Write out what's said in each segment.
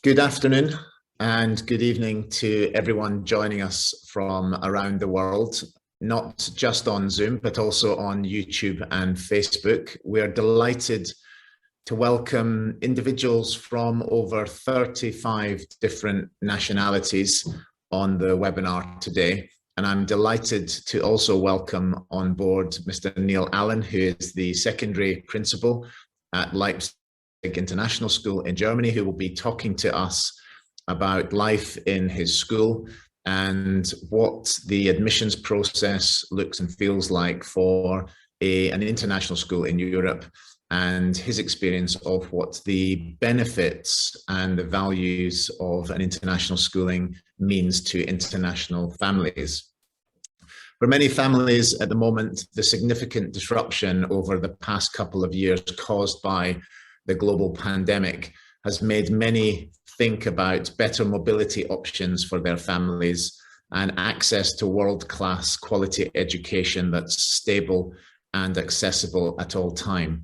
Good afternoon and good evening to everyone joining us from around the world, not just on Zoom, but also on YouTube and Facebook. We're delighted to welcome individuals from over 35 different nationalities on the webinar today. And I'm delighted to also welcome on board Mr. Neil Allen, who is the secondary principal at Leipzig International School in Germany, who will be talking to us about life in his school and what the admissions process looks and feels like for an international school in Europe, and his experience of what the benefits and the values of an international schooling means to international families. For many families at the moment, the significant disruption over the past couple of years caused by the global pandemic has made many think about better mobility options for their families and access to world-class quality education that's stable and accessible at all time.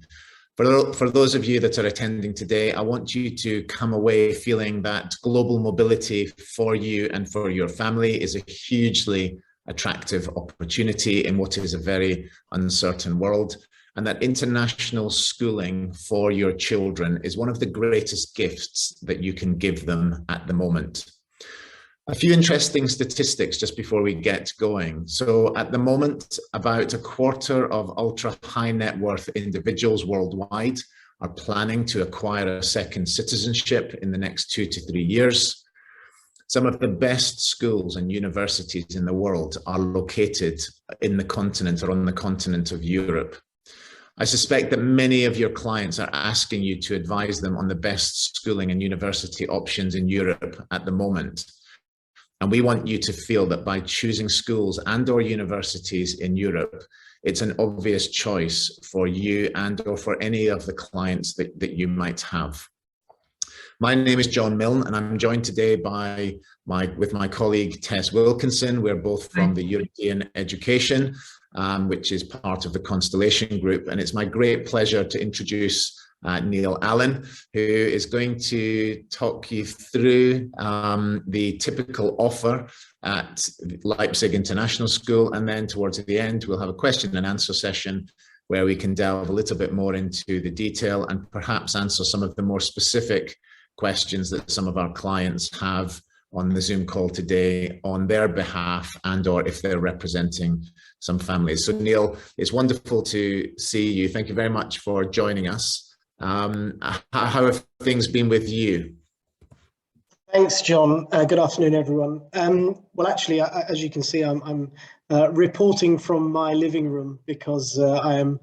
For those of you that are attending today, I want you to come away feeling that global mobility for you and for your family is a hugely attractive opportunity in what is a very uncertain world, and that international schooling for your children is one of the greatest gifts that you can give them at the moment. A few interesting statistics just before we get going. So at the moment, about a quarter of ultra high net worth individuals worldwide are planning to acquire a second citizenship in the next 2 to 3 years. Some of the best schools and universities in the world are located in the continent or on the continent of Europe. I suspect that many of your clients are asking you to advise them on the best schooling and university options in Europe at the moment. And we want you to feel that by choosing schools and/or universities in Europe, it's an obvious choice for you and/or for any of the clients that you might have. My name is John Milne, and I'm joined today with my colleague Tess Wilkinson. We're both from the European Education, which is part of the Constellation Group. And it's my great pleasure to introduce Neil Allen, who is going to talk you through the typical offer at Leipzig International School. And then towards the end, we'll have a question and answer session where we can delve a little bit more into the detail and perhaps answer some of the more specific questions that some of our clients have on the Zoom call today on their behalf, and or if they're representing some families. So Neil, it's wonderful to see you. Thank you very much for joining us. How have things been with you? Thanks, John. Good afternoon, everyone. Well, actually, as you can see, I'm reporting from my living room because I am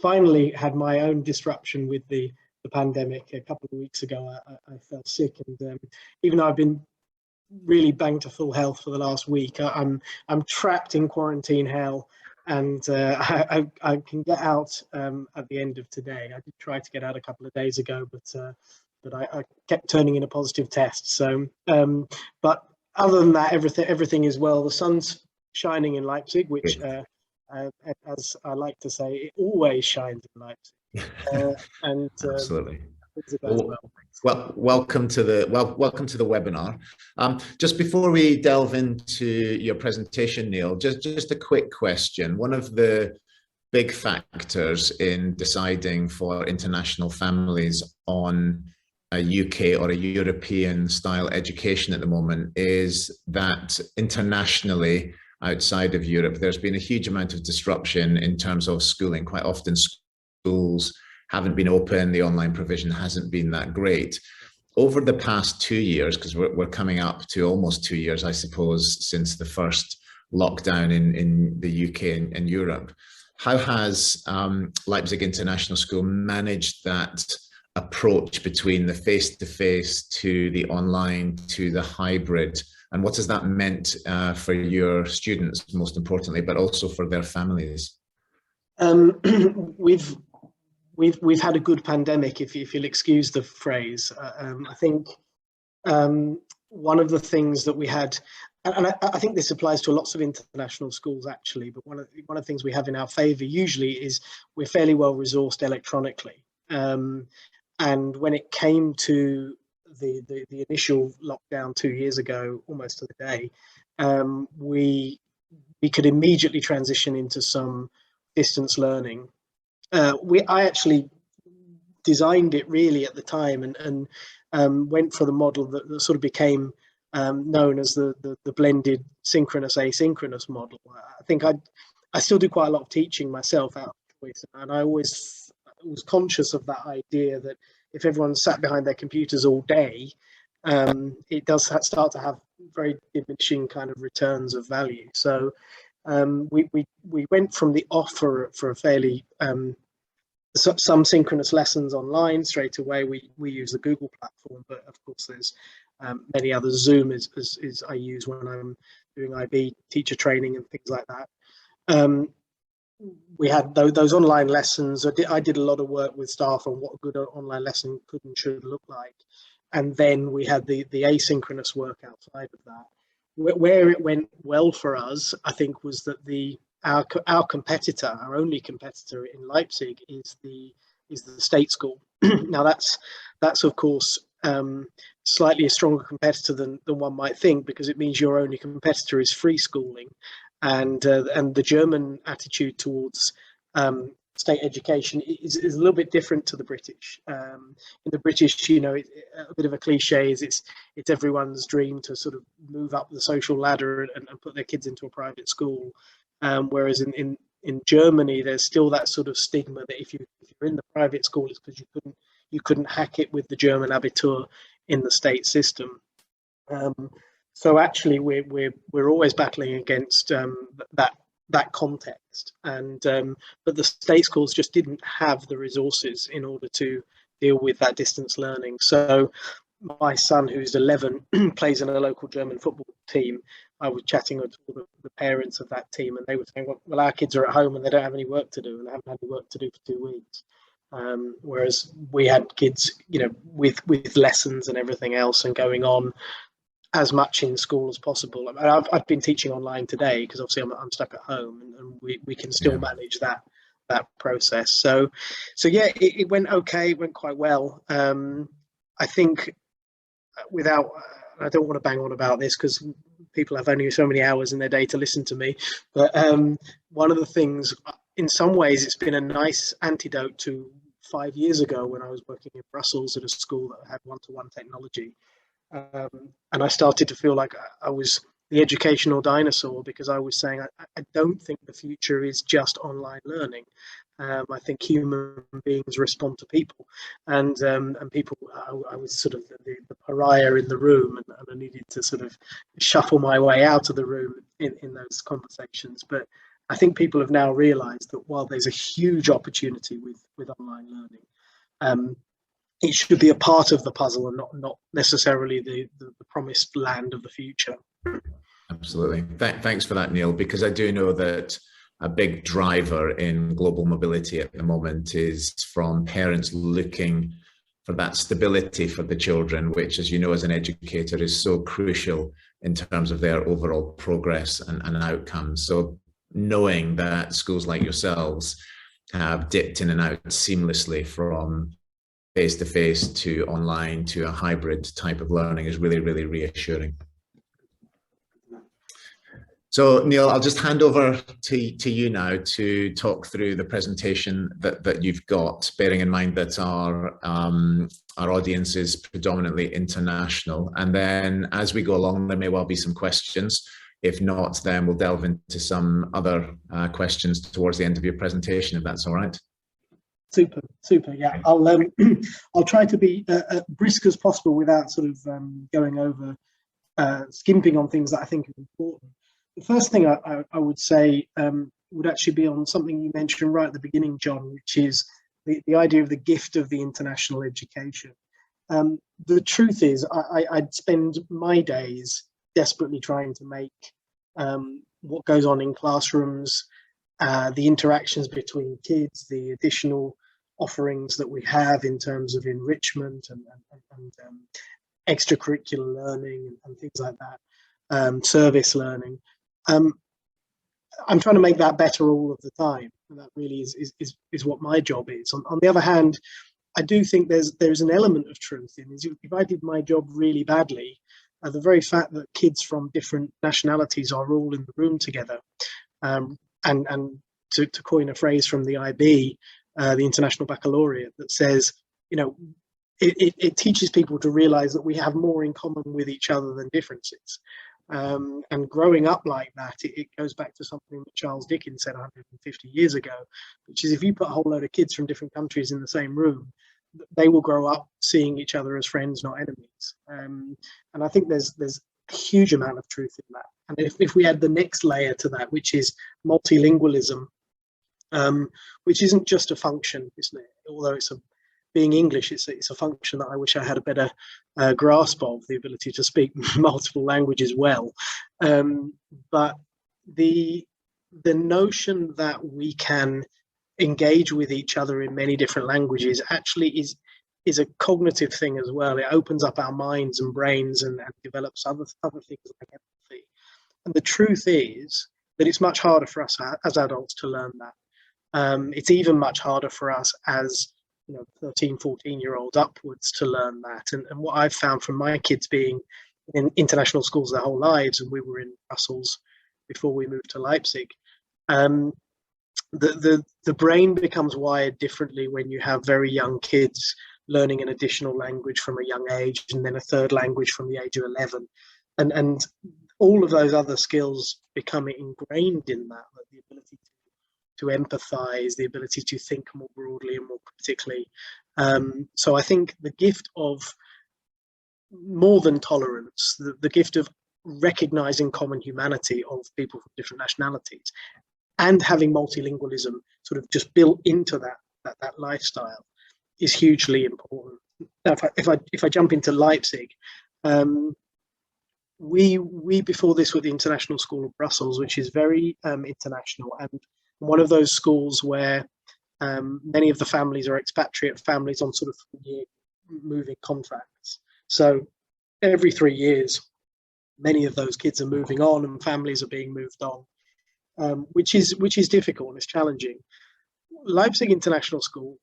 finally had my own disruption with the pandemic. A couple of weeks ago, I fell sick, and even though I've been really banged to full health for the last week, I'm trapped in quarantine hell, and I can get out at the end of today. I did try to get out a couple of days ago, but I kept turning in a positive test. So, but other than that, everything is well. The sun's shining in Leipzig, which, as I like to say, it always shines in Leipzig. And absolutely. Well, welcome to the webinar. Just before we delve into your presentation, Neil, just a quick question. One of the big factors in deciding for international families on a UK or a European style education at the moment is that internationally, outside of Europe, there's been a huge amount of disruption in terms of schooling. Quite often schools haven't been open, the online provision hasn't been that great. Over the past 2 years, because we're coming up to almost 2 years, I suppose, since the first lockdown in the UK and Europe, how has Leipzig International School managed that approach between the face-to-face to the online to the hybrid? And what has that meant for your students, most importantly, but also for their families? We've had a good pandemic, if you'll excuse the phrase. I think one of the things that we had, and I think this applies to lots of international schools actually, but one of the things we have in our favour usually is we're fairly well resourced electronically. And when it came to the initial lockdown 2 years ago, almost to the day, we could immediately transition into some distance learning. I actually designed it really at the time, and went for the model that sort of became known as the blended synchronous asynchronous model. I think I still do quite a lot of teaching myself out of choice, and I always was conscious of that idea that if everyone sat behind their computers all day, it does start to have very diminishing kind of returns of value. So we went from the offer for a fairly some synchronous lessons online straight away. We use the Google platform, but of course there's many others. Zoom is I use when I'm doing IB teacher training and things like that. We had those online lessons. I did a lot of work with staff on what a good online lesson could and should look like. And then we had the asynchronous work outside of that. Where it went well for us, I think, was that our competitor, our only competitor in Leipzig, is the state school. Now that's of course slightly a stronger competitor than one might think, because it means your only competitor is free schooling, and the German attitude towards state education is a little bit different to the British. In the British, a bit of a cliche is it's everyone's dream to sort of move up the social ladder and put their kids into a private school. Whereas in Germany, there's still that sort of stigma that if you're in the private school, it's because you couldn't hack it with the German Abitur in the state system. So actually, we're always battling against that context, and but the state schools just didn't have the resources in order to deal with that distance learning. So my son, who's 11, plays in a local German football team. I was chatting with all the parents of that team, and they were saying, well, our kids are at home and they don't have any work to do, and they haven't had any work to do for 2 weeks. Whereas we had kids, with lessons and everything else and going on as much in school as possible. I mean, I've been teaching online today because obviously I'm stuck at home, and we can still manage that process. So yeah, it went okay. It went quite well. I think I don't want to bang on about this because people have only so many hours in their day to listen to me. But one of the things, in some ways, it's been a nice antidote to 5 years ago when I was working in Brussels at a school that had one-to-one technology. And I started to feel like I was the educational dinosaur, because I was saying I don't think the future is just online learning. I think human beings respond to people, and people. I was sort of the pariah in the room, and I needed to sort of shuffle my way out of the room in those conversations. But I think people have now realised that while there's a huge opportunity with online learning, it should be a part of the puzzle and not necessarily the promised land of the future. Absolutely. Thanks for that, Neil, because I do know that a big driver in global mobility at the moment is from parents looking for that stability for the children, which, as you know, as an educator, is so crucial in terms of their overall progress and outcomes. So knowing that schools like yourselves have dipped in and out seamlessly from face-to-face to online to a hybrid type of learning is really, really reassuring. So Neil, I'll just hand over to you now to talk through the presentation that you've got, bearing in mind that our audience is predominantly international. And then as we go along, there may well be some questions. If not, then we'll delve into some other questions towards the end of your presentation, if that's all right. Super. Yeah, I'll try to be brisk as possible without sort of going over, skimping on things that I think are important. The first thing I would say would actually be on something you mentioned right at the beginning, John, which is the idea of the gift of the international education. The truth is, I'd spend my days desperately trying to make what goes on in classrooms, the interactions between kids, the additional offerings that we have in terms of enrichment and extracurricular learning and things like that, service learning. I'm trying to make that better all of the time, and that really is what my job is. On the other hand, I do think there's an element of truth in is if I did my job really badly, the very fact that kids from different nationalities are all in the room together, and to coin a phrase from the IB, the International Baccalaureate, that says, you know, it teaches people to realize that we have more in common with each other than differences. And growing up like that, it goes back to something that Charles Dickens said 150 years ago, which is if you put a whole load of kids from different countries in the same room, they will grow up seeing each other as friends, not enemies. And I think there's a huge amount of truth in that. And if we add the next layer to that, which is multilingualism, which isn't just a function, isn't it? Although being English, it's a function that I wish I had a better grasp of, the ability to speak multiple languages well. But the notion that we can engage with each other in many different languages actually is a cognitive thing as well. It opens up our minds and brains and develops other things like empathy. And the truth is that it's much harder for us as adults to learn that. It's even much harder for us as 13, 14-year-olds upwards to learn that. And what I've found from my kids being in international schools their whole lives, and we were in Brussels before we moved to Leipzig, the brain becomes wired differently when you have very young kids learning an additional language from a young age, and then a third language from the age of 11. And all of those other skills become ingrained in that, the ability to empathize, the ability to think more broadly and more critically. So I think the gift of more than tolerance, the gift of recognizing common humanity of people from different nationalities and having multilingualism sort of just built into that lifestyle is hugely important. Now, if I jump into Leipzig, we before this were the International School of Brussels, which is very international, and one of those schools where many of the families are expatriate families on sort of 3-year moving contracts. So every 3 years, many of those kids are moving on and families are being moved on, which is difficult and it's challenging. Leipzig International School,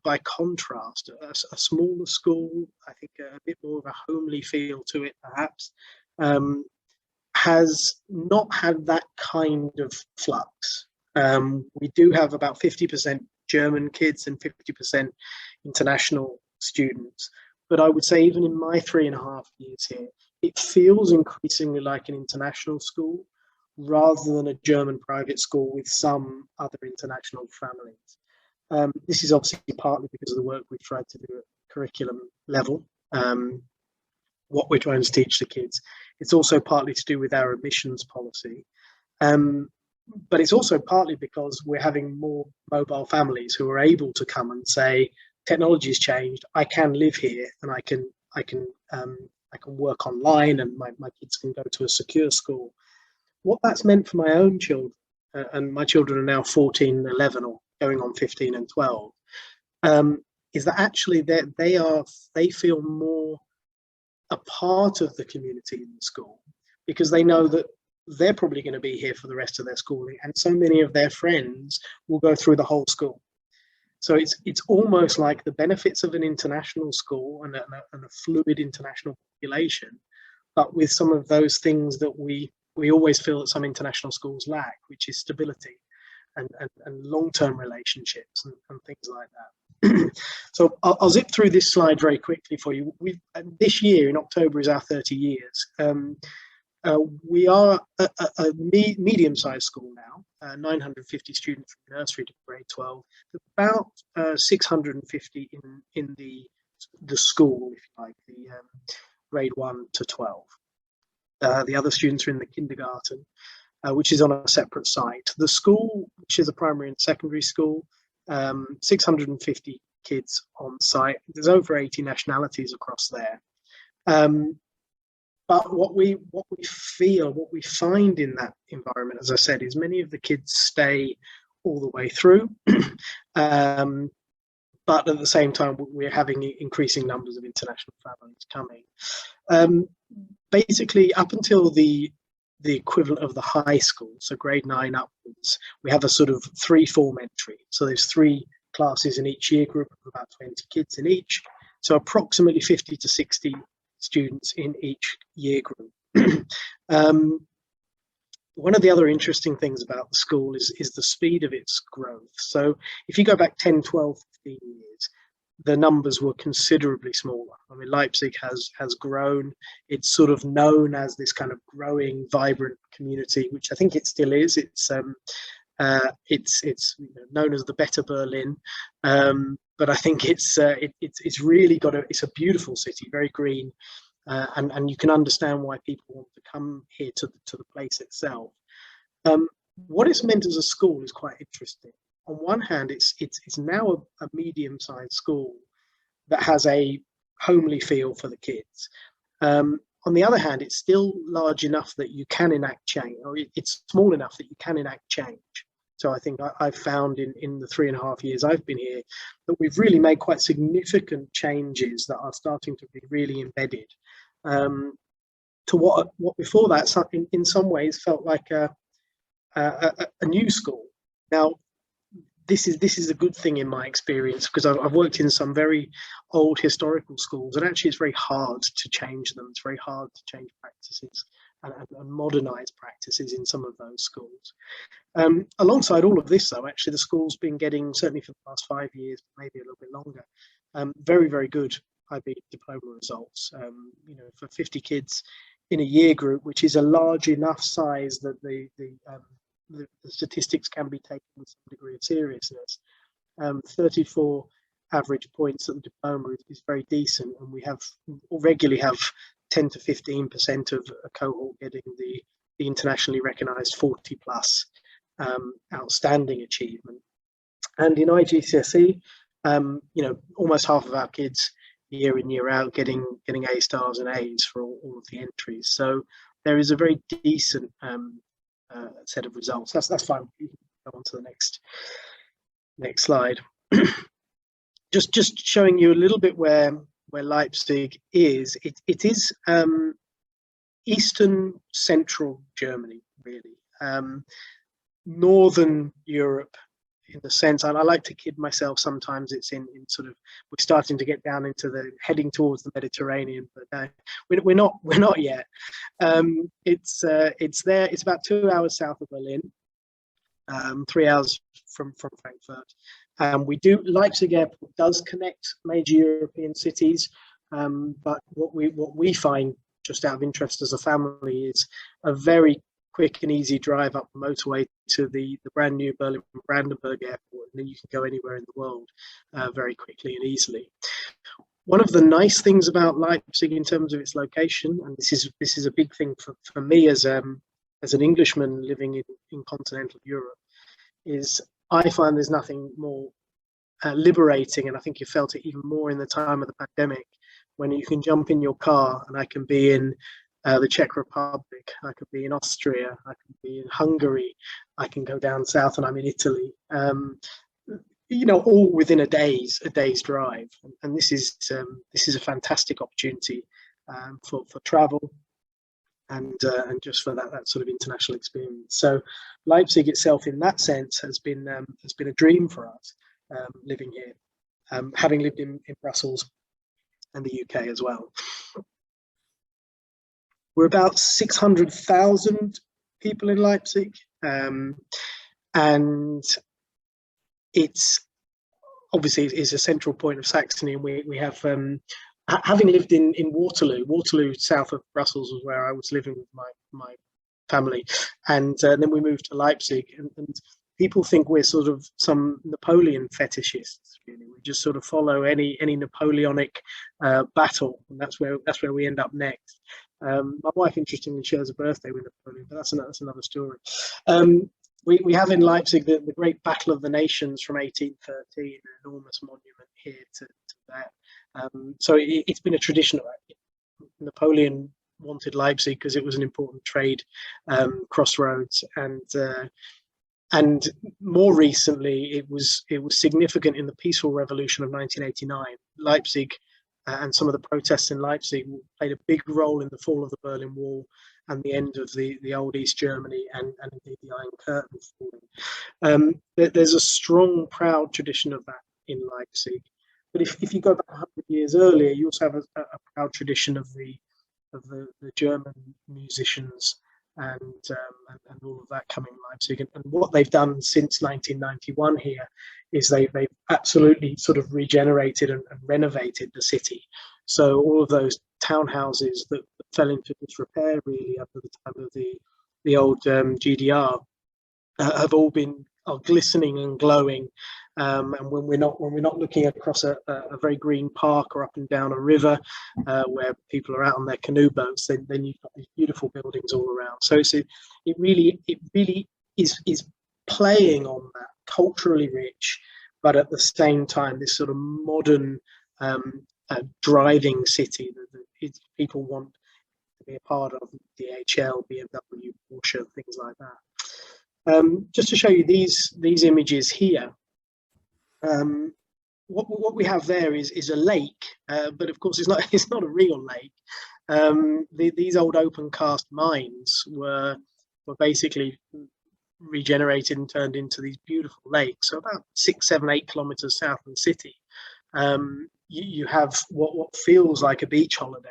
by contrast, a smaller school, I think a bit more of a homely feel to it perhaps, has not had that kind of flux. We do have about 50% German kids and 50% international students. But I would say even in my 3.5 years here, it feels increasingly like an international school rather than a German private school with some other international families. This is obviously partly because of the work we've tried to do at curriculum level, what we're trying to teach the kids. It's also partly to do with our admissions policy. But it's also partly because we're having more mobile families who are able to come and say, technology's changed, I can live here and I can work online and my kids can go to a secure school. What that's meant for my own children, and my children are now 14 and 11 or going on 15 and 12, is that actually they feel more a part of the community in the school because they know that they're probably going to be here for the rest of their schooling, and so many of their friends will go through the whole school. So it's almost like the benefits of an international school and a fluid international population, but with some of those things that we always feel that some international schools lack, which is stability and long-term relationships and things like that. So I'll zip through this slide very quickly for you. This year in October is our 30 years. We are a medium-sized school now, 950 students from nursery to grade 12, about 650 in the school, if you like, the grade 1 to 12. The other students are in the kindergarten, which is on a separate site. The school, which is a primary and secondary school, 650 kids on site. There's over 80 nationalities across there. But what we find in that environment, as I said, is many of the kids stay all the way through. But at the same time, we're having increasing numbers of international families coming. Basically, up until the equivalent of the high school, so grade 9 upwards, we have a sort of 3 form entry. So there's 3 classes in each year group of about 20 kids in each. So approximately 50 to 60 students in each year group. One of the other interesting things about the school is the speed of its growth. So if you go back 10, 12, 15 years, the numbers were considerably smaller. I mean, Leipzig has grown. It's sort of known as this kind of growing, vibrant community, which I think it still is. It's known as the Better Berlin, but I think it's really it's a beautiful city, very green. And you can understand why people want to come here to the place itself. What it's meant as a school is quite interesting. On one hand, it's now a medium-sized school that has a homely feel for the kids. On the other hand, it's still large enough that you can enact change, or it's small enough that you can enact change. So I think I've found in the 3.5 years I've been here that we've really made quite significant changes that are starting to be really embedded. To what before that in some ways felt like a new school. Now, this is a good thing in my experience, because I've worked in some very old historical schools, and actually it's very hard to change them. It's very hard to change practices and modernize practices in some of those schools. Alongside all of this, though, actually the school's been getting, certainly for the past 5 years, maybe a little bit longer, very, very good IB diploma results. For 50 kids in a year group, which is a large enough size that the statistics can be taken with some degree of seriousness. 34 average points at the diploma is very decent, and we regularly have 10 to 15% of a cohort getting the internationally recognised 40 plus outstanding achievement. And in IGCSE, almost half of our kids year in, year out getting A stars and A's for all of the entries. So there is a very decent set of results. That's fine. You can go on to the next slide. just showing you a little bit where Leipzig is. It is Eastern Central Germany, really. Northern Europe, in the sense, and I like to kid myself sometimes, it's in sort of, we're starting to get down into heading towards the Mediterranean, but we're not yet. It's there. It's about 2 hours south of Berlin, 3 hours from Frankfurt. Leipzig Airport does connect major European cities, but what we find, just out of interest as a family, is a very quick and easy drive up the motorway to the brand new Berlin-Brandenburg airport, and then you can go anywhere in the world very quickly and easily. One of the nice things about Leipzig in terms of its location, and this is a big thing for me as an Englishman living in continental Europe, is I find there's nothing more liberating, and I think you felt it even more in the time of the pandemic, when you can jump in your car and I can be in the Czech Republic, I could be in Austria, I could be in Hungary, I can go down south and I'm in Italy, all within a day's drive. And this is a fantastic opportunity for travel and just for that sort of international experience. So Leipzig itself, in that sense, has been a dream for us living here, having lived in Brussels and the UK as well. We're about 600,000 people in Leipzig, and it's obviously is a central point of Saxony. And we have, having lived in Waterloo, south of Brussels, was where I was living with my family, and then we moved to Leipzig. And people think we're sort of some Napoleon fetishists. Really, we just sort of follow any Napoleonic battle, and that's where we end up next. My wife, interestingly, shares a birthday with Napoleon, but that's another story. We have in Leipzig the Great Battle of the Nations from 1813, an enormous monument here to that. So it's been a tradition of that. Napoleon wanted Leipzig because it was an important trade crossroads, and more recently it was significant in the peaceful revolution of 1989. Leipzig and some of the protests in Leipzig played a big role in the fall of the Berlin Wall and the end of the old East Germany, and indeed the Iron Curtain falling. There's a strong, proud tradition of that in Leipzig. But if you go back 100 years earlier, you also have a proud tradition of the German musicians and all of that coming to Leipzig. And what they've done since 1991 here is they've absolutely sort of regenerated and renovated the city. So all of those townhouses that fell into disrepair really under the time of the old GDR have all been glistening and glowing. And when we're not looking across a very green park or up and down a river where people are out on their canoe boats, then you've got these beautiful buildings all around. So it really is playing on that, culturally rich, but at the same time this sort of modern driving city that people want to be a part of, DHL, BMW, Porsche, things like that. Just to show you these images here, what we have there is a lake, but of course it's not a real lake. These old open cast mines were basically regenerated and turned into these beautiful lakes. So about 6, 7, 8 kilometers south of the city, you have what feels like a beach holiday.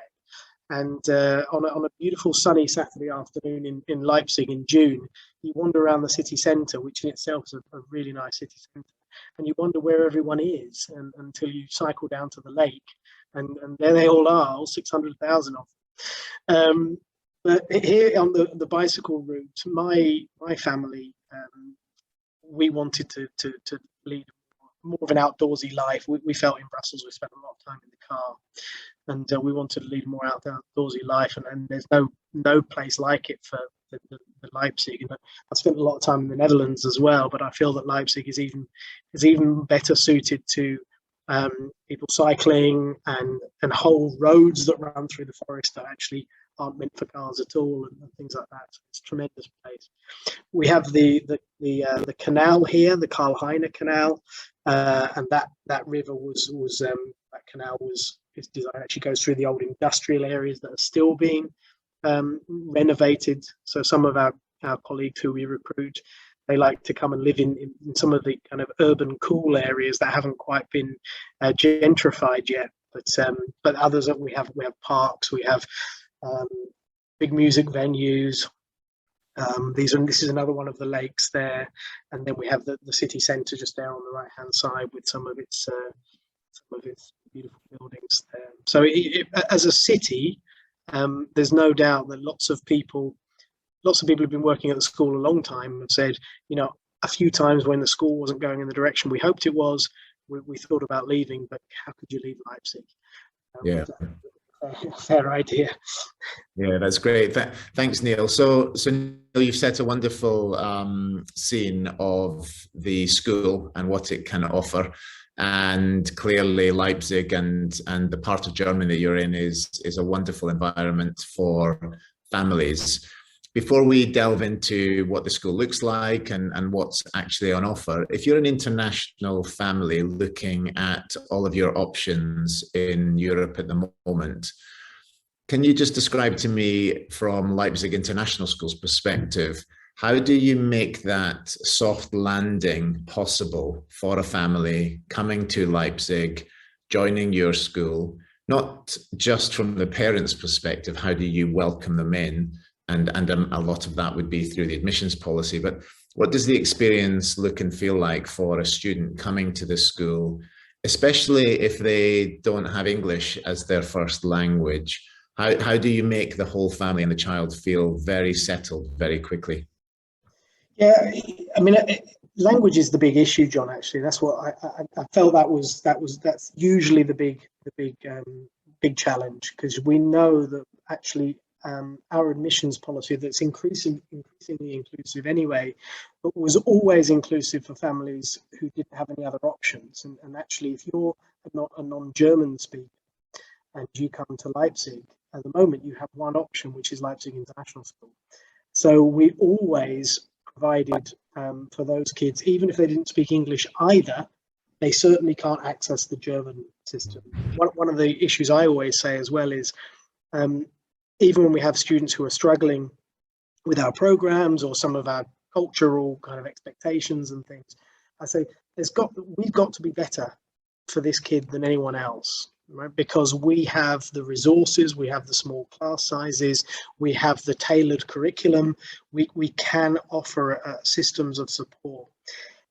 And on a beautiful sunny Saturday afternoon in Leipzig in June, you wander around the city centre, which in itself is a really nice city centre, and you wonder where everyone is, until you cycle down to the lake, and there they all are, all 600,000 of them. But here on the bicycle route, my family, we wanted to lead more of an outdoorsy life. We felt in Brussels we spent a lot of time in the car, and we wanted to lead a more outdoorsy life, and there's no place like it for the Leipzig. And I spent a lot of time in the Netherlands as well, but I feel that Leipzig is even better suited to people cycling and whole roads that run through the forest that actually aren't meant for cars at all, and things like that. So it's a tremendous place. We have the canal here, the Karl Heine Canal, and that river was that canal is designed, actually goes through the old industrial areas that are still being renovated. So some of our colleagues who we recruit, they like to come and live in some of the kind of urban cool areas that haven't quite been gentrified yet. But others that we have parks, we have big music venues. This is another one of the lakes there, and then we have the city centre just there on the right hand side with some of its beautiful buildings there. So as a city, there's no doubt that lots of people who've been working at the school a long time have said, a few times when the school wasn't going in the direction we hoped it was, we thought about leaving, but how could you leave Leipzig? Yeah. Fair idea. Yeah, that's great. Thanks, Neil. So Neil, you've set a wonderful scene of the school and what it can offer. And clearly Leipzig and the part of Germany that you're in is a wonderful environment for families. Before we delve into what the school looks like and what's actually on offer, if you're an international family looking at all of your options in Europe at the moment, can you just describe to me from Leipzig International School's perspective, how do you make that soft landing possible for a family coming to Leipzig, joining your school, not just from the parents' perspective, how do you welcome them in? And a lot of that would be through the admissions policy, but what does the experience look and feel like for a student coming to the school, especially if they don't have English as their first language? How do you make the whole family and the child feel very settled very quickly? Yeah, I mean, language is the big issue, John. Actually, that's what I felt that's usually the big challenge, because we know that actually our admissions policy that's increasingly inclusive anyway, but was always inclusive for families who didn't have any other options. And actually, if you're not a non-German speaker and you come to Leipzig, at the moment you have one option, which is Leipzig International School. So we always provided for those kids, even if they didn't speak English either, they certainly can't access the German system. One of the issues I always say as well is, even when we have students who are struggling with our programs or some of our cultural kind of expectations and things, I say we've got to be better for this kid than anyone else, right? Because we have the resources, we have the small class sizes, we have the tailored curriculum, we can offer systems of support.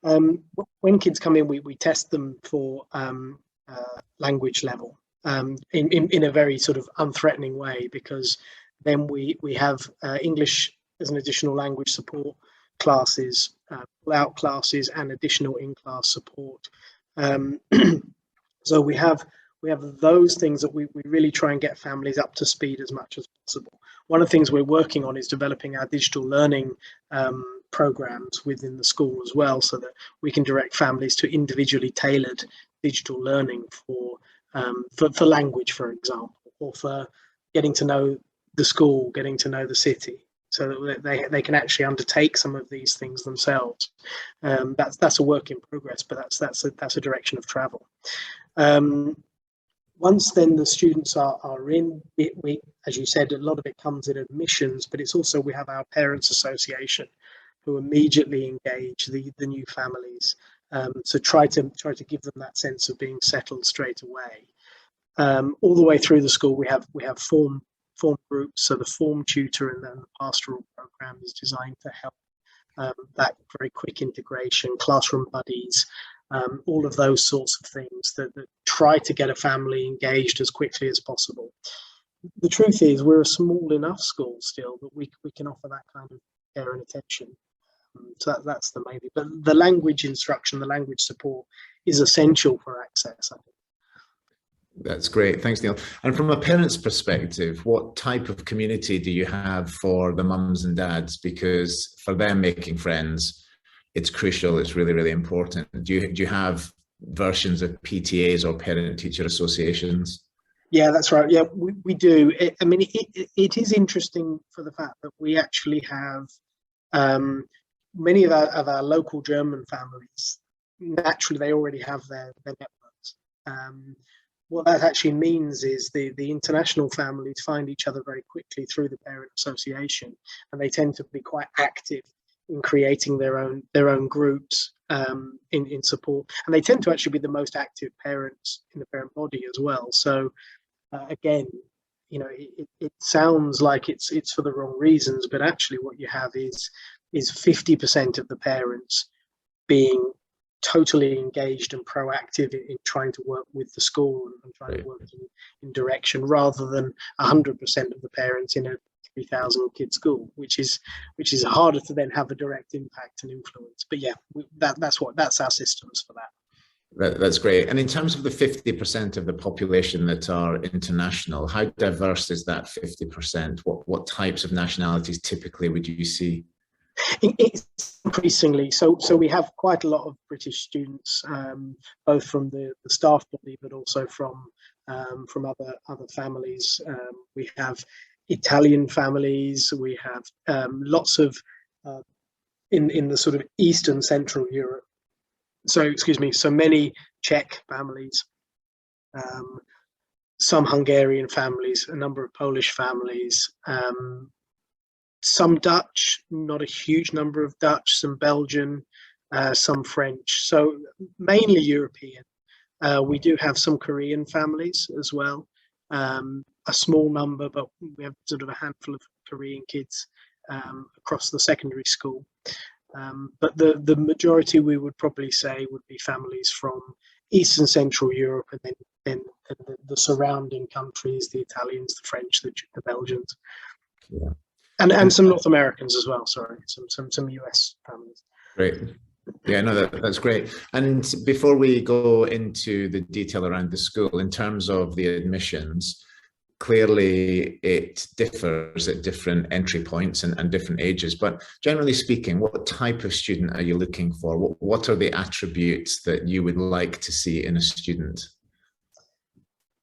When kids come in, we test them for language level in a very sort of unthreatening way, because then we have English as an additional language support classes, pull-out classes, and additional in-class support. So we have those things that we really try and get families up to speed as much as possible. One of the things we're working on is developing our digital learning programs within the school as well, so that we can direct families to individually tailored digital learning for language, for example, or for getting to know the school, getting to know the city, so that they can actually undertake some of these things themselves. That's a work in progress, but that's a direction of travel. Once then the students are in, we, as you said, a lot of it comes in admissions, but it's also, we have our parents association who immediately engage the new families, to try to give them that sense of being settled straight away. All the way through the school, we have form groups. So the form tutor and then the pastoral program is designed to help that very quick integration, classroom buddies, all of those sorts of things that try to get a family engaged as quickly as possible. The truth is, we're a small enough school still that we can offer that kind of care and attention. So that's the main thing. But the language instruction, the language support is essential for access, I think. That's great. Thanks, Neil. And from a parent's perspective, what type of community do you have for the mums and dads? Because for them, making friends, it's crucial. It's really, really important. Do you have versions of PTAs or parent-teacher associations? Yeah, that's right. Yeah, we do. It is interesting for the fact that we actually have many of our local German families. Naturally, they already have their networks. What that actually means is the international families find each other very quickly through the parent association, and they tend to be quite active in creating their own groups in support, and they tend to actually be the most active parents in the parent body as well. So again, it sounds like it's for the wrong reasons, but actually what you have is 50% of the parents being totally engaged and proactive in trying to work with the school and trying to work in direction, rather than 100% of the parents in a 3,000 kid school, which is harder to then have a direct impact and influence. But yeah, that's our systems for that. That's great. And in terms of the 50% of the population that are international, how diverse is that 50%? What types of nationalities typically would you see? It's increasingly so we have quite a lot of British students, both from the staff body, but also from other families. We have Italian families. We have lots of in the sort of Eastern Central Europe. So many Czech families, some Hungarian families, a number of Polish families. Some Dutch, not a huge number of Dutch, some Belgian, some French, so mainly European. We do have some Korean families as well, a small number, but we have sort of a handful of Korean kids across the secondary school. But the majority, we would probably say, would be families from Eastern Central Europe, and then the surrounding countries, the Italians, the French, the Belgians. Yeah. And some North Americans as well. Sorry, some US families. Great. Yeah, no, that's great. And before we go into the detail around the school, in terms of the admissions, clearly it differs at different entry points and different ages. But generally speaking, what type of student are you looking for? What are the attributes that you would like to see in a student?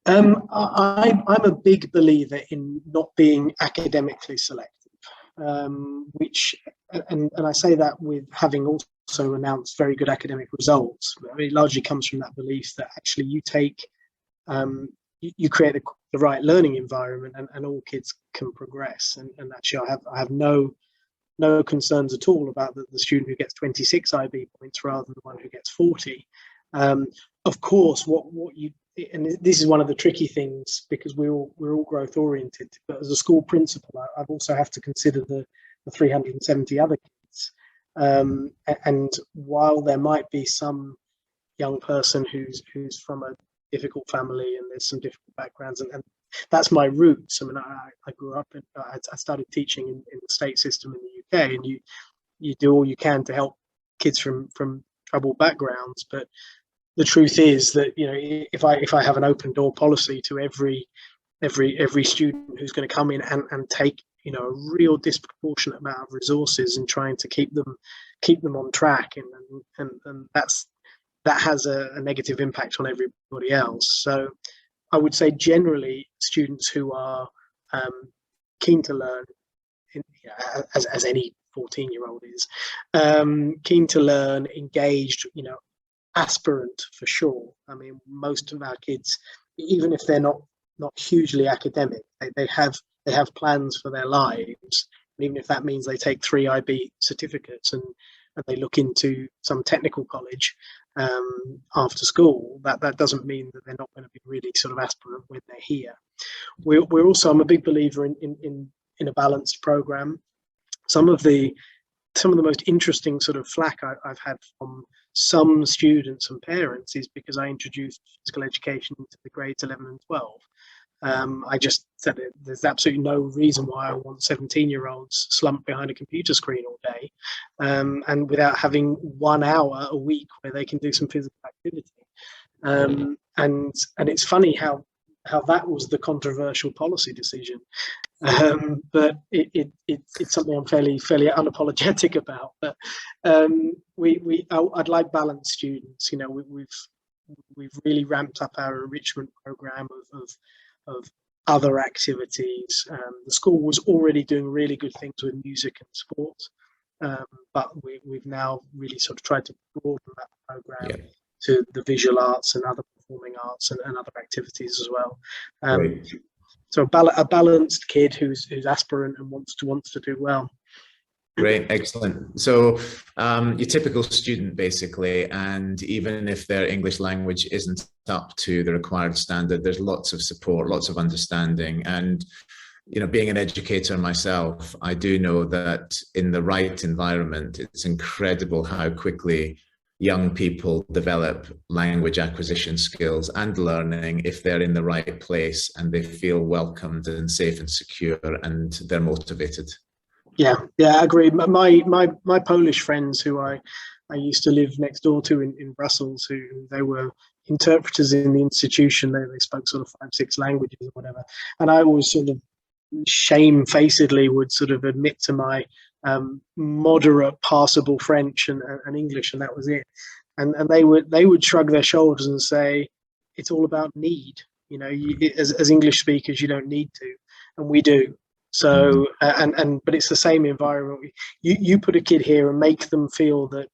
I'm a big believer in not being academically selective. Which, and I say that with having also announced very good academic results. It largely comes from that belief that actually you create the right learning environment, and all kids can progress. And actually, I have no concerns at all about the student who gets 26 IB points rather than the one who gets 40. of course, what you, and this is one of the tricky things, because we're all growth oriented. But as a school principal, I've also have to consider the 370 other kids. And while there might be some young person who's from a difficult family and there's some difficult backgrounds, and that's my roots. I mean, I grew up in, I started teaching in the state system in the UK, and you do all you can to help kids from troubled backgrounds. But the truth is that, you know, if I have an open door policy to every student who's going to come in and take, you know, a real disproportionate amount of resources and trying to keep them on track, and that has a negative impact on everybody else. So I would say generally students who are keen to learn, as any 14-year-old is, keen to learn, engaged, you know, aspirant for sure. I mean, most of our kids, even if they're not hugely academic, they have plans for their lives. And even if that means they take 3 IB certificates and they look into some technical college after school, that doesn't mean that they're not going to be really sort of aspirant when they're here. We're also, I'm a big believer in a balanced program. Some of the most interesting sort of flack I've had from some students and parents is because I introduced physical education into the grades 11 and 12. I just said there's absolutely no reason why I want 17-year-olds slumped behind a computer screen all day, and without having 1 hour a week where they can do some physical activity. And it's funny how that was the controversial policy decision, but it's something I'm fairly unapologetic about. But I'd like balanced students. You know, we've really ramped up our enrichment program of other activities. The school was already doing really good things with music and sport, but we've now really sort of tried to broaden that program to the visual arts and other performing arts and other activities as well. So a balanced kid who's aspirant and wants to do well. Great, excellent. So your typical student, basically, and even if their English language isn't up to the required standard, there's lots of support, lots of understanding. And, you know, being an educator myself, I do know that in the right environment, it's incredible how quickly young people develop language acquisition skills and learning if they're in the right place and they feel welcomed and safe and secure and they're motivated. Yeah, I agree. My Polish friends who I used to live next door to in Brussels, who they were interpreters in the institution, they spoke sort of 5-6 languages or whatever. And I always sort of shamefacedly would sort of admit to my moderate passable French and English, and that was it. And they would shrug their shoulders and say, it's all about need. You know, as English speakers, you don't need to, and we do. So but it's the same environment. You put a kid here and make them feel that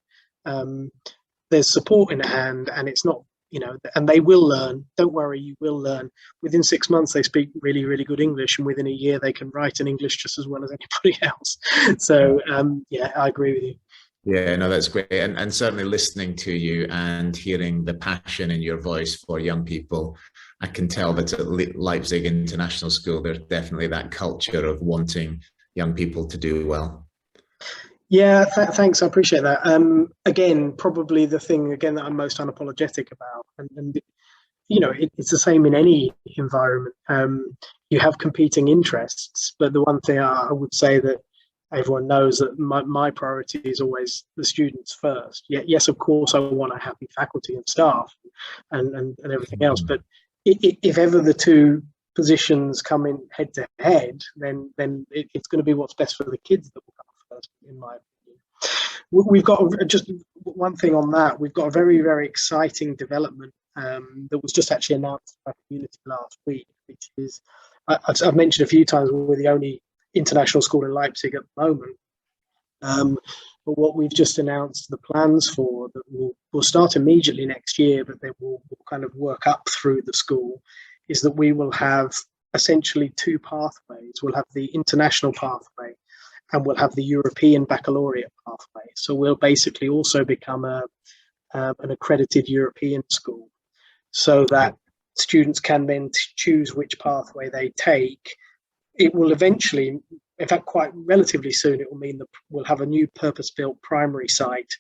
there's support in hand, and it's not, you know, and they will learn. Don't worry, you will learn. Within 6 months, they speak really, really good English, and within a year, they can write in English just as well as anybody else. So yeah, I agree with you. Yeah, no, that's great. And certainly listening to you and hearing the passion in your voice for young people, I can tell that at Leipzig International School, there's definitely that culture of wanting young people to do well. Yeah, thanks. I appreciate that. Again, probably the thing that I'm most unapologetic about, and you know, it's the same in any environment. You have competing interests, but the one thing I would say that everyone knows that my priority is always the students first. Yes, of course, I want a happy faculty and staff and everything else, but if ever the two positions come in head to head, then it's going to be what's best for the kids that will come first, in my opinion. We've got just one thing on that. We've got a very, very exciting development that was just actually announced by the community last week, which is, I've mentioned a few times, we're the only international school in Leipzig at the moment. But what we've just announced the plans for, that will start immediately next year, but then we'll kind of work up through the school, is that we will have essentially 2 pathways. We'll have the international pathway and we'll have the European baccalaureate pathway. So we'll basically also become an accredited European school. so that students can then choose which pathway they take. It will eventually, in fact, quite relatively soon, it will mean that we'll have a new purpose-built primary site.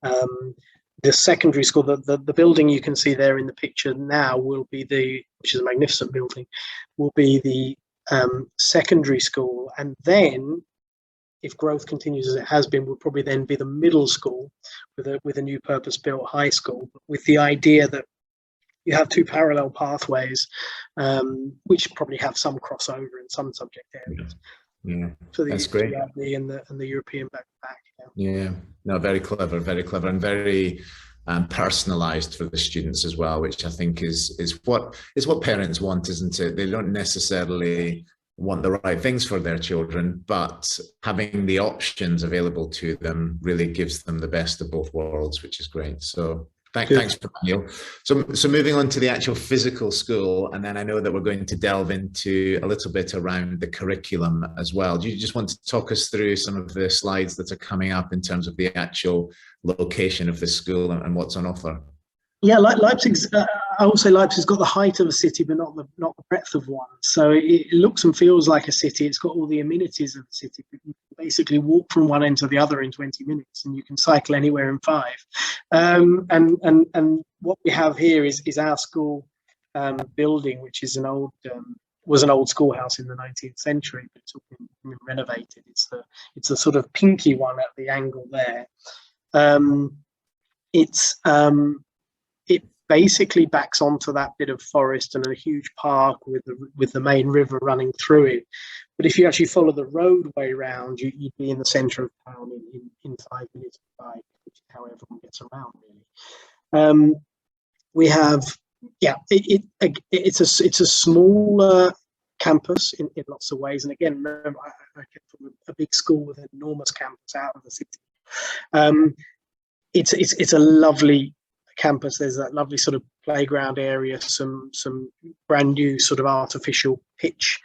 The secondary school, the building you can see there in the picture now will be which is a magnificent building, will be the secondary school. And then, if growth continues as it has been, will probably then be the middle school with a new purpose-built high school, with the idea that you have two parallel pathways, which probably have some crossover in some subject areas. Yeah, for the that's great. and the European backpack. Yeah, no, very clever, and very personalized for the students as well, which I think is what parents want, isn't it? They don't necessarily want the right things for their children, but having the options available to them really gives them the best of both worlds, which is great. So thanks for that, Neil. So moving on to the actual physical school, and then I know that we're going to delve into a little bit around the curriculum as well. Do you just want to talk us through some of the slides that are coming up in terms of the actual location of the school and what's on offer? Yeah, Leipzig's. I will say Leipzig's got the height of a city, but not the breadth of one. So it looks and feels like a city. It's got all the amenities of a city. You can basically walk from one end to the other in 20 minutes, and you can cycle anywhere in 5. And what we have here is our school building, which is was an old schoolhouse in the 19th century, but it's all been renovated. It's the sort of pinky one at the angle there. It basically backs onto that bit of forest and a huge park with the main river running through it. But if you actually follow the roadway round, you'd be in the centre of town in 5 minutes of bike, which is how everyone gets around, really. We have, it's a smaller campus in lots of ways. And again, remember, I came from a big school with an enormous campus out of the city. It's a lovely campus. There's that lovely sort of playground area, some brand new sort of artificial pitch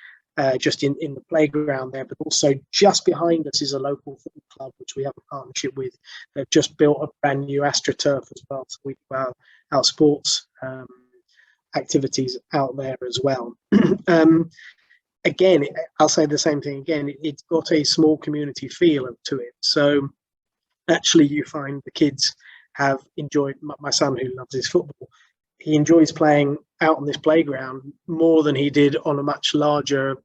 just in the playground there, but also just behind us is a local football club which we have a partnership with. They've just built a brand new AstroTurf as well, so we do our sports activities out there as well. Again, I'll say the same thing again, it's got a small community feel to it. So actually you find the kids have enjoyed, my son who loves his football, he enjoys playing out on this playground more than he did on a much larger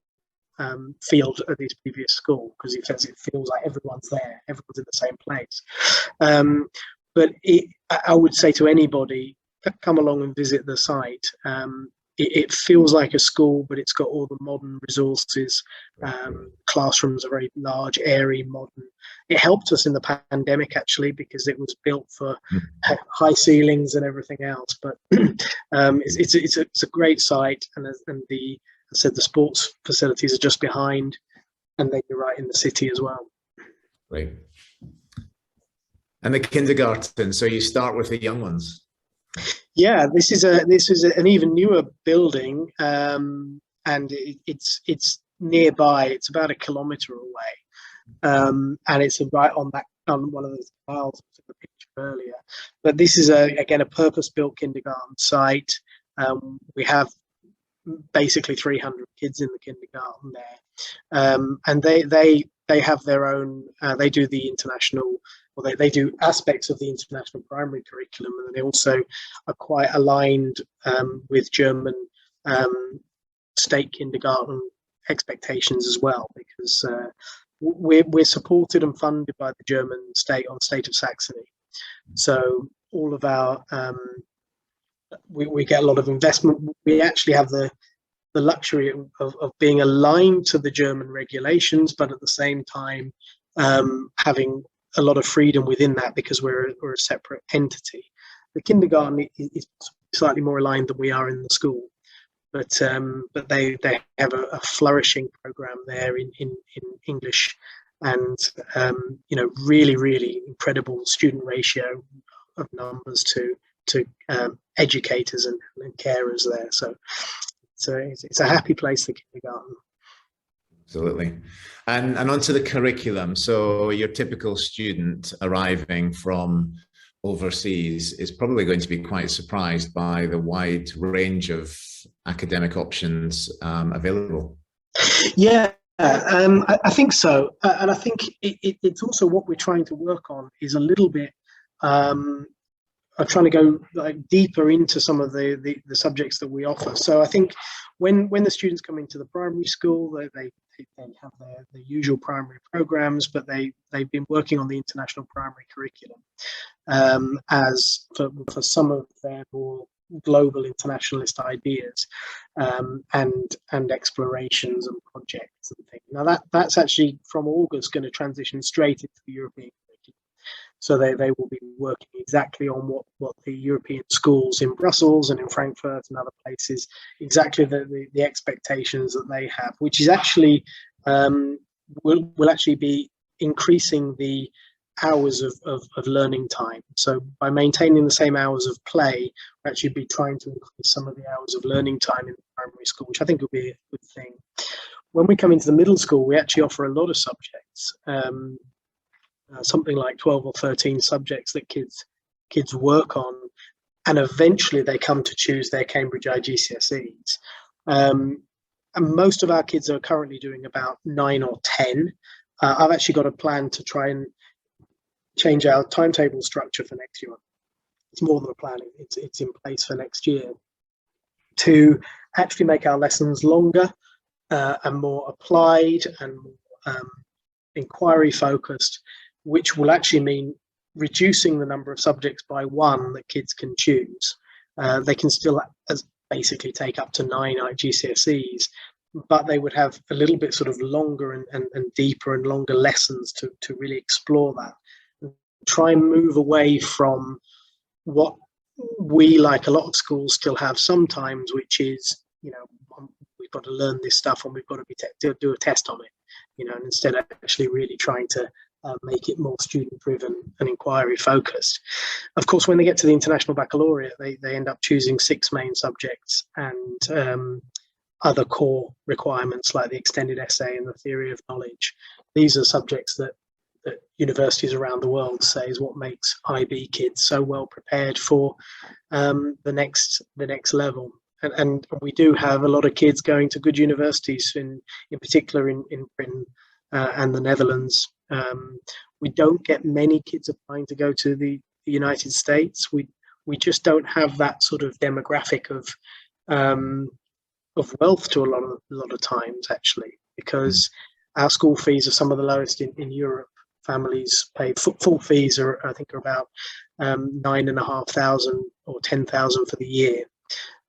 field at his previous school, because he says it feels like everyone's there, everyone's in the same place. But I would say to anybody, come along and visit the site. It feels like a school, but it's got all the modern resources. Classrooms are very large, airy, modern. It helped us in the pandemic, actually, because it was built for high ceilings and everything else. But it's a great site, and I said the sports facilities are just behind, and then you're right in the city as well. Great. And the kindergarten, so you start with the young ones. Yeah, this is an even newer building, and it's nearby. It's about 1 kilometre away, and it's right on one of those tiles I took a picture earlier. But this is again a purpose-built kindergarten site. We have basically 300 kids in the kindergarten there, and they have their own. They do the international. Well, they do aspects of the international primary curriculum, and they also are quite aligned with German state kindergarten expectations as well, because we're supported and funded by the German state on State of Saxony. So all of our we get a lot of investment. We actually have the luxury of being aligned to the German regulations, but at the same time having a lot of freedom within that, because we're a separate entity. The kindergarten is slightly more aligned than we are in the school, but they have a flourishing program there in English, and really incredible student ratio of numbers to educators and carers there. So it's a happy place, the kindergarten. Absolutely. And onto the curriculum. So your typical student arriving from overseas is probably going to be quite surprised by the wide range of academic options available. Yeah, I think so. And I think it's also what we're trying to work on is a little bit of trying to go like deeper into some of the subjects that we offer. So I think when the students come into the primary school, they have their usual primary programs, but they've been working on the international primary curriculum as for some of their more global internationalist ideas and explorations and projects and things. Now that's actually from August going to transition straight into the European curriculum. So they will be working exactly on what the European schools in Brussels and in Frankfurt and other places, exactly the expectations that they have, which is actually will actually be increasing the hours of learning time. So by maintaining the same hours of play, we'll actually be trying to increase some of the hours of learning time in the primary school, which I think will be a good thing. When we come into the middle school, we actually offer a lot of subjects, something like 12 or 13 subjects that kids work on, and eventually they come to choose their Cambridge IGCSEs. And most of our kids are currently doing about 9 or 10. I've actually got a plan to try and change our timetable structure for next year. It's more than a plan, it's in place for next year to actually make our lessons longer and more applied and more inquiry focused, which will actually mean reducing the number of subjects by 1 that kids can choose. They can still basically take up to 9 GCSEs, but they would have a little bit sort of longer and deeper and longer lessons to really explore that. Try and move away from what we, like a lot of schools, still have sometimes, which is, we've got to learn this stuff and we've got to do a test on it, and instead of actually really trying to make it more student-driven and inquiry-focused. Of course, when they get to the International Baccalaureate, they end up choosing 6 main subjects and other core requirements like the extended essay and the theory of knowledge. These are subjects that universities around the world say is what makes IB kids so well prepared for the next level. And we do have a lot of kids going to good universities, in particular in Britain and the Netherlands. We don't get many kids applying to go to the United States. We just don't have that sort of demographic of wealth to a lot of times, actually, because our school fees are some of the lowest in Europe. Families pay full fees are, I think, are about 9,500 or 10,000 for the year,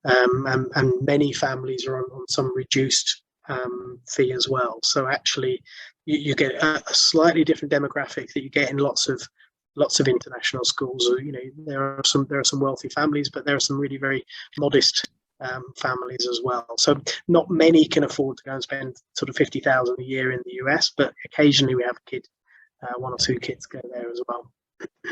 and many families are on some reduced fee as well. So actually, you get a slightly different demographic that you get in lots of international schools. There are some wealthy families, but there are some really very modest families as well. So not many can afford to go and spend sort of 50,000 a year in the US, but occasionally we have a kid. 1 or 2 kids go there as well.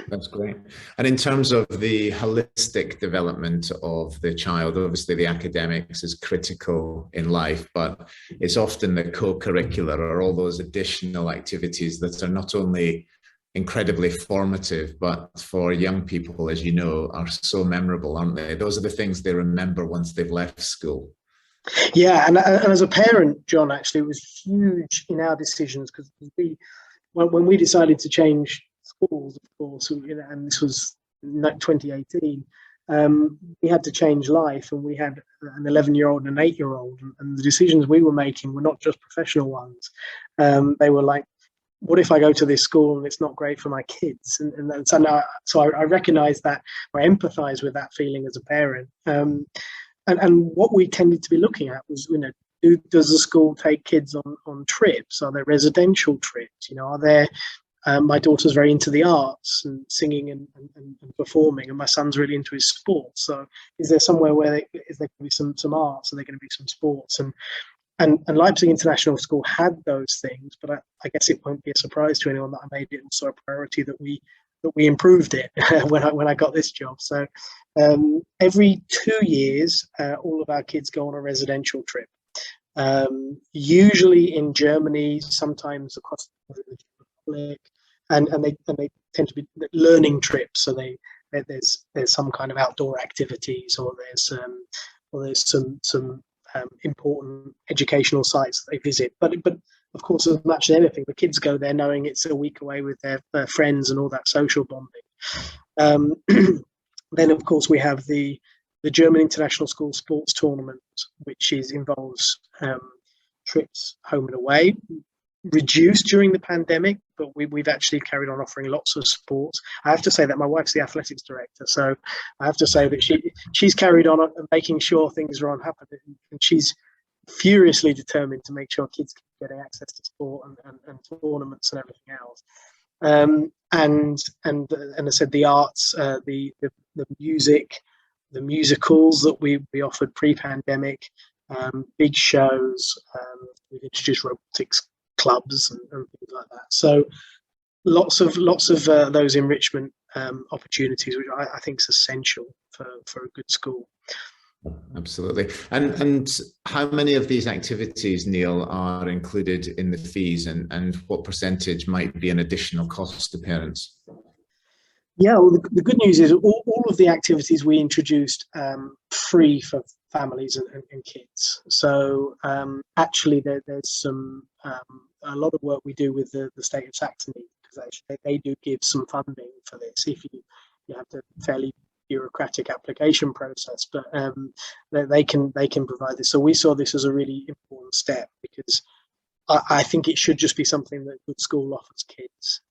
That's great. And in terms of the holistic development of the child, obviously the academics is critical in life, but it's often the co-curricular or all those additional activities that are not only incredibly formative, but for young people, as you know, are so memorable, aren't they? Those are the things they remember once they've left school. Yeah, and as a parent, John, actually, it was huge in our decisions, because when we decided to change schools, of course, and this was 2018, we had to change life, and we had an 11-year-old and an 8-year-old, and the decisions we were making were not just professional ones. They were like, what if I go to this school and it's not great for my kids? And so I recognize that, or empathize with that feeling as a parent. And what we tended to be looking at was, does the school take kids on trips? Are there residential trips? Are there? My daughter's very into the arts and singing and performing, and my son's really into his sports. So, is there somewhere where is there going to be some arts? Are there going to be some sports? And Leipzig International School had those things, but I guess it won't be a surprise to anyone that I made it also a priority that we improved it when I got this job. So, every 2 years, all of our kids go on a residential trip. Usually in Germany, sometimes across the Republic, and they tend to be learning trips. So they there's some kind of outdoor activities, or there's some important educational sites that they visit. But of course, as much as anything, the kids go there knowing it's a week away with their friends and all that social bonding. Then, of course, we have the German International School sports tournament, which involves trips home and away, reduced during the pandemic, but we've actually carried on offering lots of sports. I have to say that my wife's the athletics director, so I have to say that she's carried on making sure things are on happening, and she's furiously determined to make sure kids keep getting access to sport and tournaments and everything else. And I said the arts, the music, the musicals that we offered pre-pandemic, big shows. We've introduced robotics clubs and things like that. So lots of those enrichment opportunities, which I think is essential for a good school. Absolutely. And how many of these activities, Neil, are included in the fees, and what percentage might be an additional cost to parents? Yeah, well, the good news is all of the activities we introduced free for families and kids. So actually, there's some a lot of work we do with the state of Saxony, because actually they do give some funding for this. If you have the fairly bureaucratic application process, but they can provide this. So we saw this as a really important step, because I think it should just be something that good school offers kids,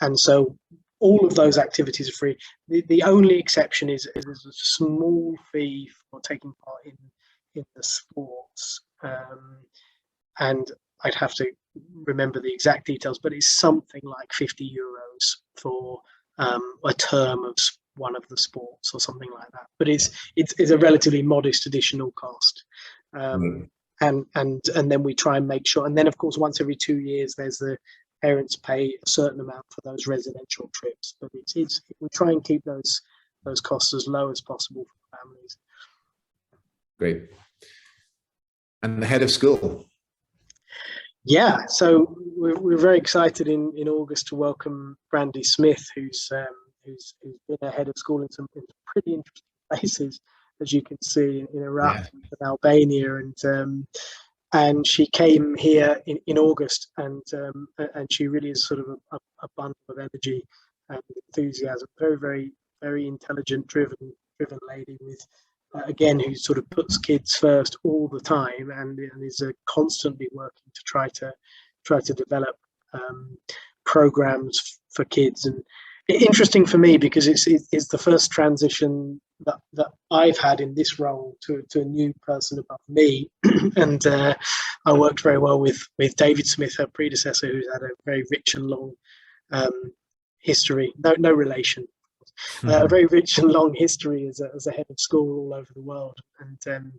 and so all of those activities are free. The only exception is there's a small fee for taking part in the sports, and I'd have to remember the exact details, but it's something like €50 for a term of one of the sports or something like that. But it's a relatively modest additional cost. And then we try and make sure, and then of course once every 2 years there's the parents pay a certain amount for those residential trips, but we try and keep those costs as low as possible for families. Great. And the head of school? Yeah, so we're very excited in August to welcome Brandy Smith, who's been a head of school in some pretty interesting places, as you can see, in Iraq and Albania, and she came here in August, and she really is sort of a bundle of energy and enthusiasm. Very, very, very intelligent, driven lady with, again, who sort of puts kids first all the time, and is constantly working to try to develop programs for kids. And interesting for me, because it's the first transition that I've had in this role to a new person above me, and I worked very well with David Smith, her predecessor, who's had a very rich and long history. No relation. A very rich and long history as a head of school all over the world, and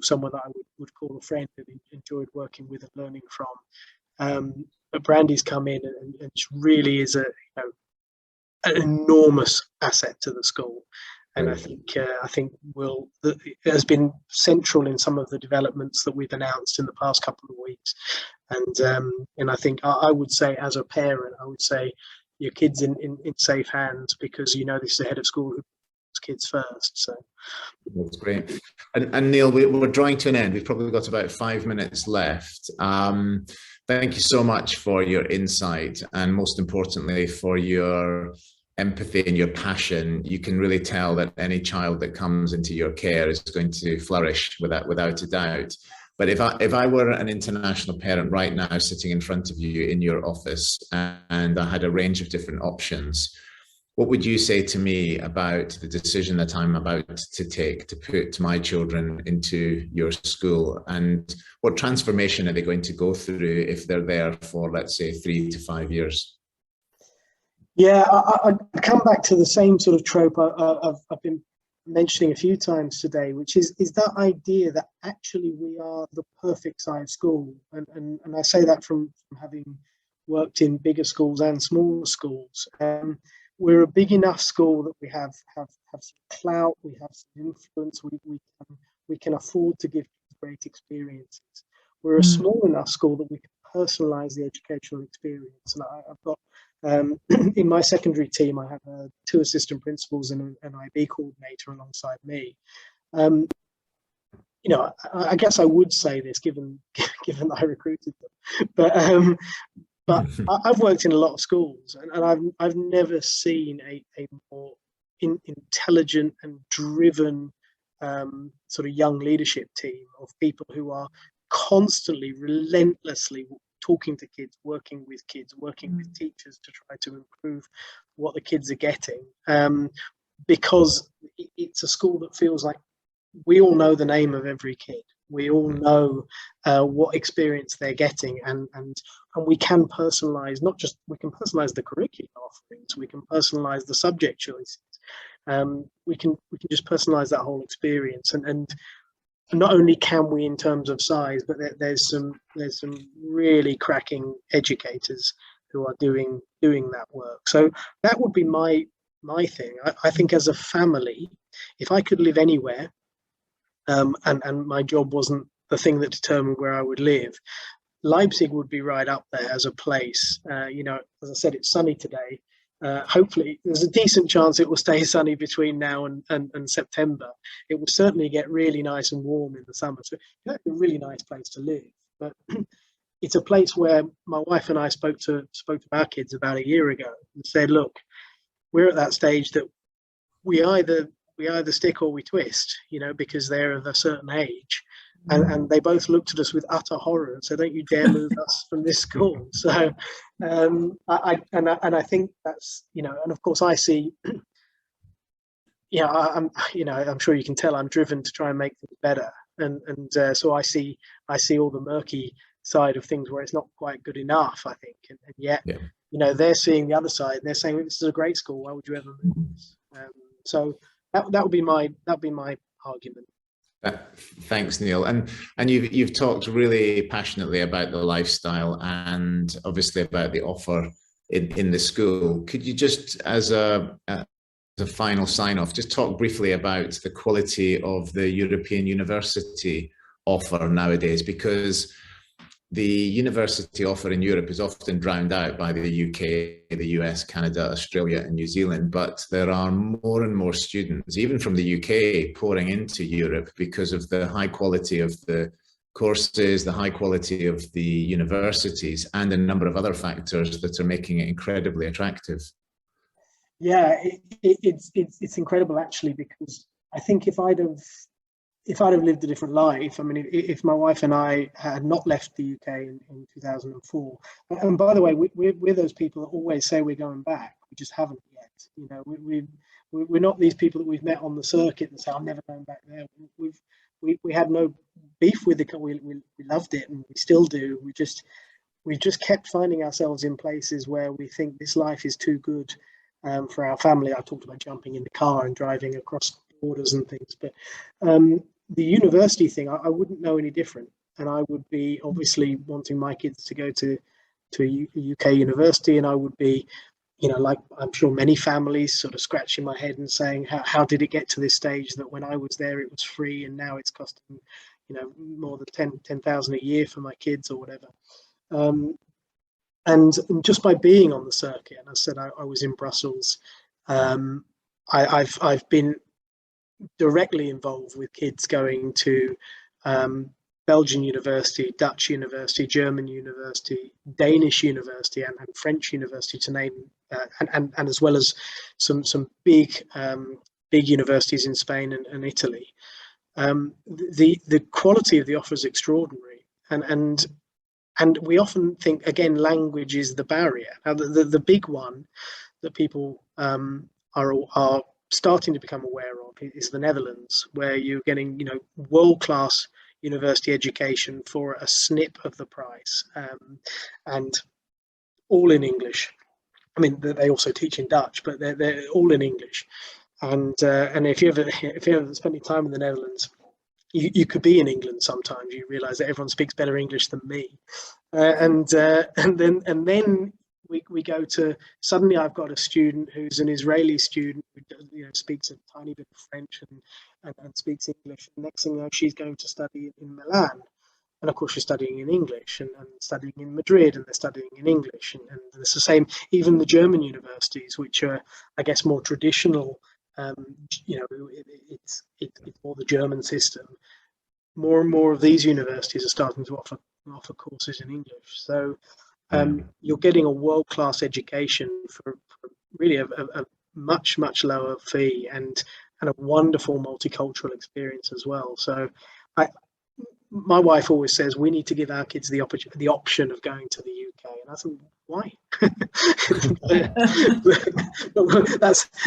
someone that I would call a friend, and enjoyed working with and learning from. But Brandy's come in, and she really is an enormous asset to the school, and I think it has been central in some of the developments that we've announced in the past couple of weeks, and I think I would say, as a parent, I would say your kids in safe hands, because this is a head of school who puts kids first. So that's great. And Neil, we're drawing to an end. We've probably got about 5 minutes left. Thank you so much for your insight, and most importantly for your empathy and your passion. You can really tell that any child that comes into your care is going to flourish without a doubt. But if I were an international parent right now sitting in front of you in your office, and I had a range of different options, what would you say to me about the decision that I'm about to take to put my children into your school? And what transformation are they going to go through if they're there for, let's say, 3 to 5 years? Yeah, I come back to the same sort of trope I've been mentioning a few times today, which is that idea that actually we are the perfect size school, and I say that from having worked in bigger schools and smaller schools. We're a big enough school that we have some clout, we have some influence, we can afford to give great experiences. We're a small enough school that we can personalize the educational experience, and I've got In my secondary team, I have 2 assistant principals and an IB coordinator alongside me. You know, I guess I would say this given given I recruited them, but I've worked in a lot of schools, and I've never seen a more intelligent and driven sort of young leadership team of people who are constantly, relentlessly talking to kids, working with teachers to try to improve what the kids are getting. Because it's a school that feels like we all know the name of every kid. We all know what experience they're getting, and we can personalize, not just, we can personalize the curriculum offerings, we can personalize the subject choices. We can just personalize that whole experience, and not only can we in terms of size, but there's some really cracking educators who are doing that work. So that would be my thing. I think as a family, if I could live anywhere, and my job wasn't the thing that determined where I would live, Leipzig would be right up there as a place. You know, as I said, it's sunny today. Hopefully, there's a decent chance it will stay sunny between now and September. It will certainly get really nice and warm in the summer. So it's a really nice place to live. But it's a place where my wife and I spoke to our kids about a year ago and said, look, we're at that stage that we either stick or we twist, you know, because they're of a certain age. And they both looked at us with utter horror and said, don't you dare move us from this school. So I think that's, you know, and of course I see, I'm sure you can tell I'm driven to try and make things better. And so I see all the murky side of things where it's not quite good enough, I think. And yet, you know, they're seeing the other side. They're saying, this is a great school. Why would you ever move this? So that would be my argument. Thanks, Neil. And you've talked really passionately about the lifestyle and obviously about the offer in the school. Could you just, as a final sign-off, just talk briefly about the quality of the European university offer nowadays? Because the university offer in Europe is often drowned out by the UK, the US, Canada, Australia, and New Zealand. But there are more and more students, even from the UK, pouring into Europe because of the high quality of the courses, the high quality of the universities, and a number of other factors that are making it incredibly attractive. Yeah, it's incredible actually, because I think if I'd have lived a different life, I mean, if my wife and I had not left the UK in 2004, and by the way, we're those people that always say we're going back, we just haven't yet. You know, we're not these people that we've met on the circuit and say, I'm never going back there. We had no beef with it. We loved it, and we still do. We've just kept finding ourselves in places where we think this life is too good for our family. I talked about jumping in the car and driving across borders and things, but the university thing, I wouldn't know any different, and I would be obviously wanting my kids to go to a UK university, and I would be, you know, like I'm sure many families, sort of scratching my head and saying, how did it get to this stage that when I was there it was free and now it's costing, you know, more than 10,000 a year for my kids or whatever. And just by being on the circuit, and I said I was in Brussels, I've been directly involved with kids going to Belgian university, Dutch university, German university, Danish university, and French university, to name, and as well as some big universities in Spain and Italy. The quality of the offer is extraordinary, and we often think, again, language is the barrier. Now, the big one that people are starting to become aware of is the Netherlands, where you're getting, you know, world-class university education for a snip of the price, and all in English. I mean, they also teach in Dutch, but they're all in English. And if you ever spend any time in the Netherlands, you could be in England sometimes. You realise that everyone speaks better English than me, and then we go to, suddenly I've got a student who's an Israeli student who, you know, speaks a tiny bit of French and speaks English. And next thing you know, she's going to study in Milan. and of course you're studying in English, and studying in Madrid, and they're studying in English, and it's the same. Even the German universities, which are, I guess, more traditional, you know, it's more the German system. More and more of these universities are starting to offer courses in English. So you're getting a world-class education for really a much lower fee, and a wonderful multicultural experience as well. So my wife always says we need to give our kids the option of going to the UK, and I thought, why?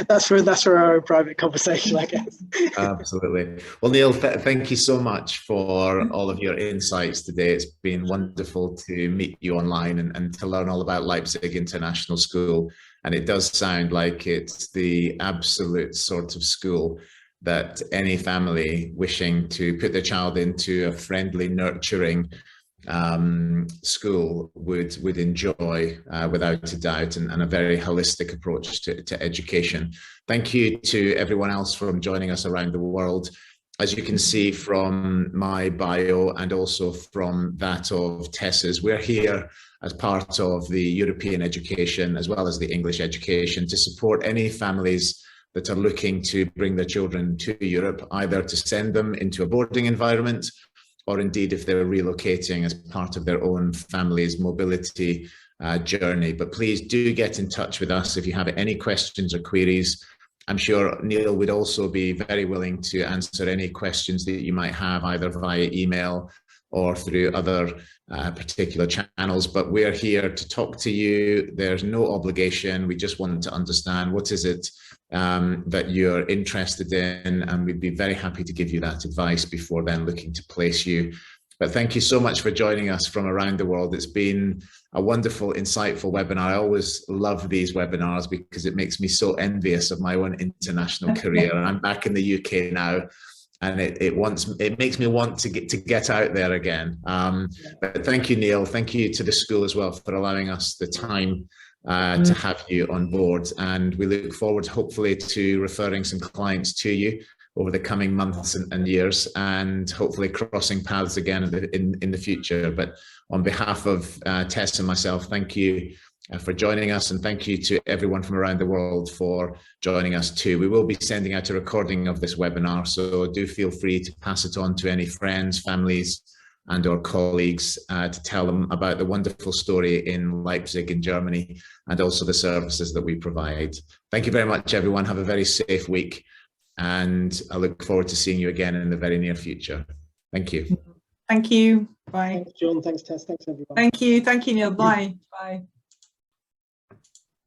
that's for our own private conversation, I guess. Absolutely. Well, Neil, thank you so much for all of your insights today. It's been wonderful to meet you online and to learn all about Leipzig International School. And it does sound like it's the absolute sort of school that any family wishing to put their child into a friendly, nurturing school would enjoy without a doubt, and a very holistic approach to education. Thank you to everyone else for joining us around the world. As you can see from my bio and also from that of Tessa's, we're here as part of the European education as well as the English education to support any families that are looking to bring their children to Europe, either to send them into a boarding environment, or indeed if they're relocating as part of their own family's mobility journey. But please do get in touch with us if you have any questions or queries. I'm sure Neil would also be very willing to answer any questions that you might have, either via email or through other particular channels. But we're here to talk to you. There's no obligation. We just want to understand what is it that you're interested in, and we'd be very happy to give you that advice before then looking to place you. But thank you so much for joining us from around the world. It's been a wonderful, insightful webinar. I always love these webinars because it makes me so envious of my own international career. And I'm back in the UK now, and it makes me want to get out there again. But thank you, Neil. Thank you to the school as well for allowing us the time to have you on board. And we look forward, hopefully, to referring some clients to you over the coming months and years, and hopefully crossing paths again in the future. But on behalf of Tess and myself, thank you for joining us, and thank you to everyone from around the world for joining us too. We will be sending out a recording of this webinar, so do feel free to pass it on to any friends, families, and or colleagues to tell them about the wonderful story in Leipzig in Germany, and also the services that we provide. Thank you very much, everyone. Have a very safe week, and I look forward to seeing you again in the very near future. Thank you. Thank you. Bye. Thanks, John. Thanks, Tess. Thanks, everyone. Thank you, Neil. Bye. Bye.